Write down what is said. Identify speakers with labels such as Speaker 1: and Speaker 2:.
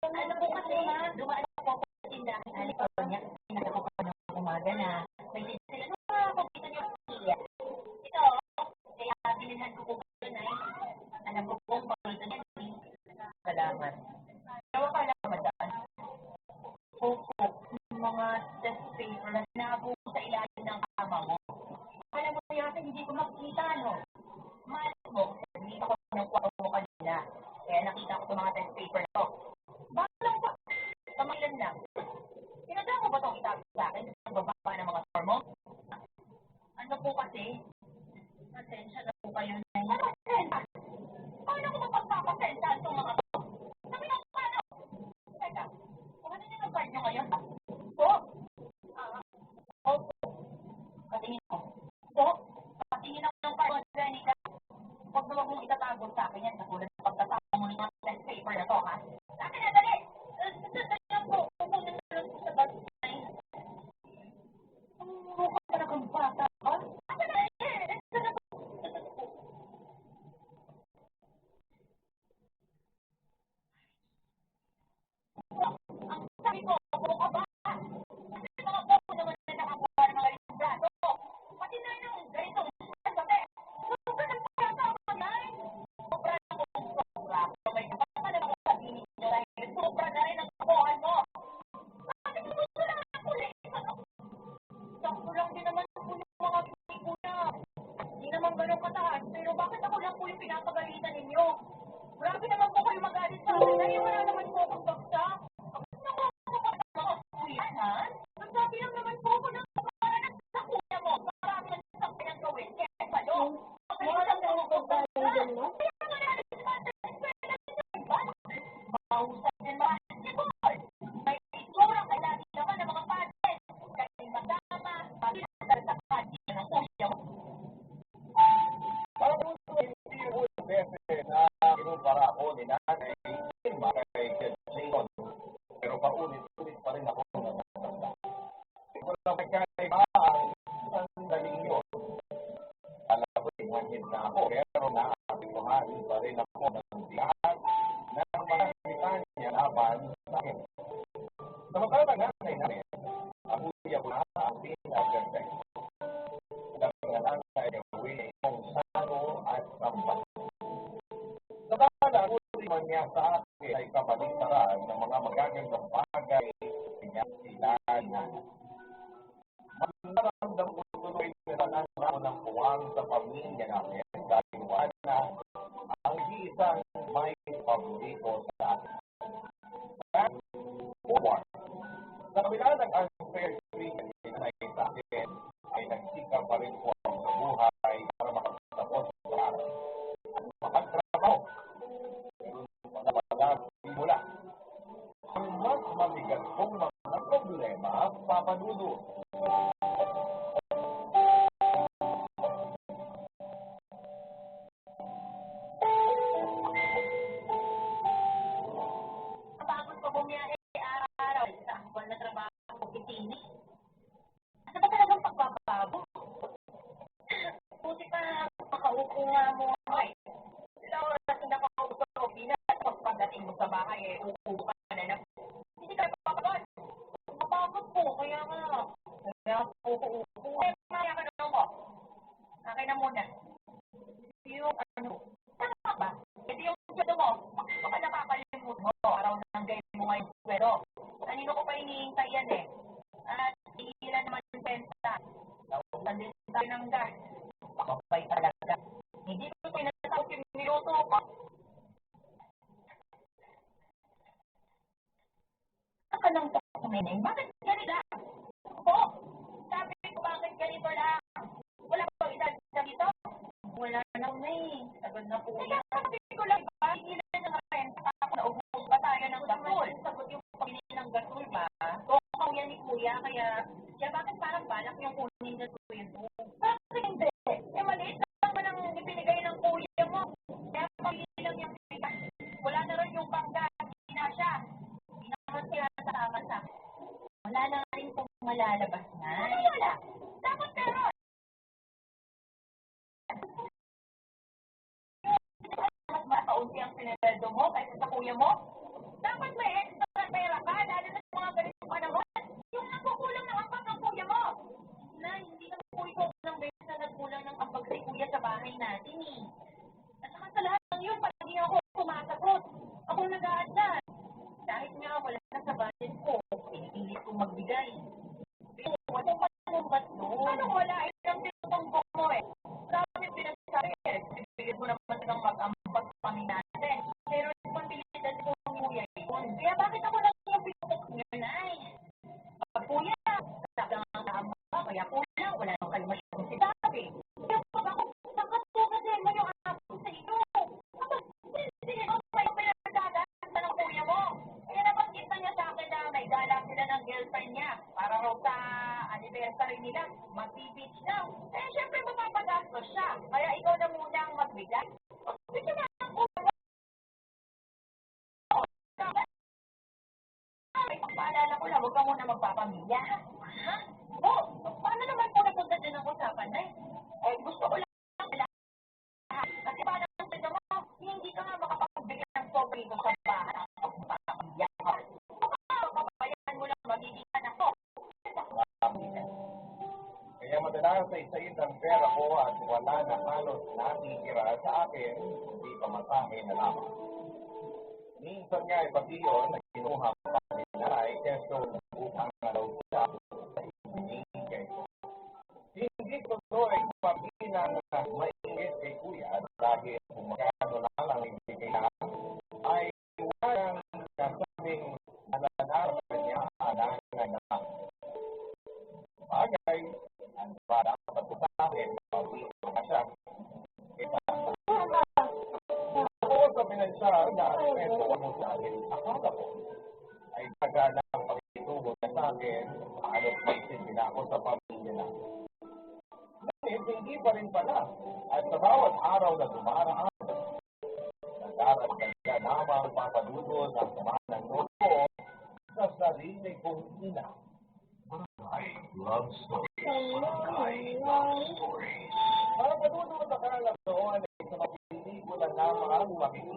Speaker 1: Ano po kasi, dumaan ako sa tindahan California. Pinaka ko pa ng umaga na may sila paborito niyo pamilya. Ito, kaya binilhan ko po ba na alam ko po paborito niya. Salamat. Tawa ka lang madaan. Opo, mga test paper na sinabu sa ilalim ng kama mo. Alam mo yata hindi ko makita, no? Mahal mo, hindi ako ng kwarto mo kanina. Kaya nakita ko sa mga test paper to. Bakit lang ba? Kamalan lang. Pinadala mo ba itong itabi sa akin sa baba ng mga store mo? Ano po kasi? Pasensya na po kayo na yun. Pasensya? Paano ko mapagpapasensya itong mga to? Sabi na ko paano? Teka, kung ano yung card nyo ngayon? Po? Opo. Patingin ko. Po? Patingin ako ng card mo, Veronica. Huwag na huwag mong itatago sa akin yan. Katulad ng pagtatapos mo ng mga test paper na to, ha? Akin na, dali! Dali lang po. Pupunin na lang po sa bagay. Mukha talagang bata, ha? Akin na, ang sabi ko, ako ka ba? Kasi mga bobo naman na nakakuha ng mga ganitong braso. Pati na yung ganitong sabi. Sobra ng pagkakama na eh. Sobra na kung sobra. May kapag na mga sabihin nyo dahil sobra na rin ang kabuhan mo. Bakit mo gusto lang ang kulit? Sakto lang din naman po yung mga kuya. Hindi naman ganun kataas. Pero bakit ako lang po yung pinapagalitan ninyo? Grabe naman po kayo magalit sa akin. Dahil wala naman po akong bagsak. Naku, mga kuya, ha? Nagsabi lang naman po ako ng kapanan sa kuya mo. Marami na sa kanyang gawin. Kaya sa'yo. Magaling sa mga pagkain mo? Kaya magalit sa eskwela. Mahusay din ba? May itsura kay lagi naman ng mga pads. Galing magdama. Bakit sa pads ng kuya mo?
Speaker 2: Parang hindi ko beses na inumpara ako ni nanay kay Jason. Pero paulit-ulit pa rin ako natatanda. Kung na magkaibahan, sandaling yun. Alam ko, imanhin na ako. Pero naapikuhanin pa rin ako ng lahat ng mga salita niya laban sa akin. Samantalang nanay namin, ang kuya ko na ang pinagaganda. Dapat ay gawin kung sano at sambat. Sa tala, ulit man niya sa akin ay kapaligtaran ng mga magagandang bagay niya sinanan. Manaramdam ko tuloy na nananaw ng puwang sa pamilya namin dahil wala ang isang may paborito sa akin. At forward, sa kabila ng unfair treatment na sa akin, ay nagsikap pa rin po ang buhay para makapagtapos sa araw. At makagtrabaho. Pero wala simula. Ang mas mabigat kong mga problema, papanudo.
Speaker 1: Kapagod ko bumiyahe araw-araw sa aktwal na trabaho ko kitini. Ano ba talagang pagbabago? Buti pa makaupo nga mo ay. Ilang oras na nakaupo sa opisina at pagdating mo sa bahay uupo ka na lang. Hindi ka papagod. Mapagod po, kaya nga. Kaya po uupo. Maya ka na mo. Akin na muna. Yung ano, tama ba? Ito yung sweldo mo. Baka nakakalimut mo. Araw ng game mo ngayong sweldo. Kanino ko pa hinihintay yan eh. At hihilan naman yung penta. Nausan din tayo ng gas. Makapay talaga. Hindi ko pinatapos yung minuto ko. Saka lang to kuminay. Bakit ganito? Po, sabi ko bakit ganito lang? Wala bang idagdag dito? Wala na eh. Sagot na po yan. Sabi ko lang ba? Hihilan ng renta. Naubos pa tayo ng gasol. Sagot yung pamili ng gasol ba? Kung yan ni kuya, kaya bakit parang balak yung kunin na sweldo? Bakit hindi? Eh, maliit lang naman ang ibinigay ng kuya mo. Kaya pamili lang yung bigas. Wala na rin yung bangga. Hindi na siya. Hindi naman siya kasama sa. Wala na rin kung malalabas na. Ano wala? Dapat meron. Mas makaunti ang sineldo mo kaysa sa kuya mo? Dapat may extra magbigay. Walang panubat doon. Ano wala? Ilang tinutumbok mo eh. Grabe pinasabi eh. Bibigyan mo naman silang mag-ambag pangin natin. Pero responsibilidad ko ng kuya yun. Kaya bakit ako lang yung pinutok nyo na eh? Pag kuya, talagang naambag. Kaya kuya, wala nang kalma siyang sinabi. Kaya pag ako, nakatukasin mo yung apo sa iyo. Sige, may pinagdadaan sa ng kuya mo. Kaya nabanggit na niya sa akin na may gala sila ng girlfriend niya para raw sa anniversary nila, mag-beach na. Eh, syempre mapapagastos siya. Kaya ikaw na muna ang magbigay. Sige na ako. Paalala ko lang, huwag ka muna magpapamilya. Ha? Oo. Paano naman po napunta din ang usapan na eh? Eh, gusto ko lang lahat. Kasi paano sa mo, hindi ka nga makapagbigay ng sobrino sa bahay. Magpapamilya ka. Papabayaan mo lang magiging anak ko.
Speaker 2: Kaya madalas sa isa-isa ang pera ko at wala na halos natitira sa akin, hindi pa masahe na lamang. Minsan nga ay pati yun, kinuha pa nila ay keso utang na daw siya sa isingin. Hindi ko to ay pabinang na mainit kay kuya dahil kung magkano na lang ibigay na ay walang nasabing nananaran niya anak na bagay ang para pagkutahin pag-iwan na siya. Ako sa pinansyal na respeto ko sa akin, akala ko ay taga ng pagtutulong na sa akin, halos may sila ako sa pamilya na. Dahil hindi pa rin pala, at sa bawat araw na dumaraan, nagdaragdag ka namang papadudod ang sama ng loob ko sa sarili kong ina. Love story. Para padudod sa kanilang doon ay sa mapipelikula lamang makikita